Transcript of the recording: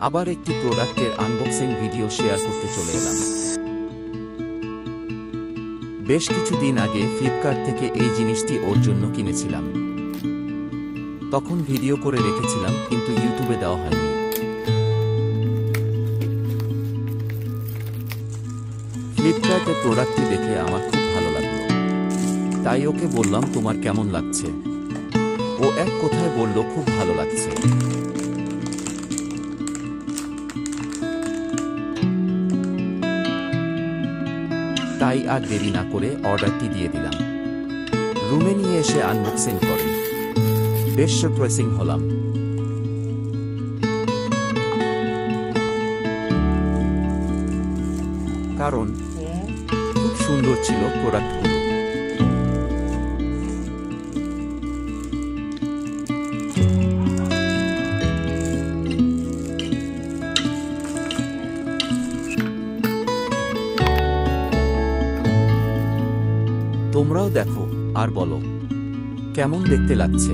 আবার একটি প্রোডাক্টের আনবক্সিং ভিডিও শেয়ার করতে চলে এলাম। বেশ কিছুদিন আগে ফ্লিপকার্ট থেকে এই জিনিসটি ওর জন্য কিনেছিলাম। তখন ভিডিও করে রেখেছিলাম, কিন্তু ইউটিউবে দেওয়া হয়নি। ফ্লিপকার্টে প্রোডাক্টটি দেখে আমার খুব ভালো লাগলো, তাই ওকে বললাম তোমার কেমন লাগছে। ও এক কথায় বলল খুব ভালো লাগছে। তাই আর দেরি না করে অর্ডারটি দিয়ে দিলাম। রুমে নিয়ে এসে আনবক্সিং করে বেশ সারপ্রাইজিং হলাম। কারণ খুব সুন্দর ছিল প্রোডাক্টগুলো। তোমরাও দেখো আর বলো কেমন দেখতে লাগছে।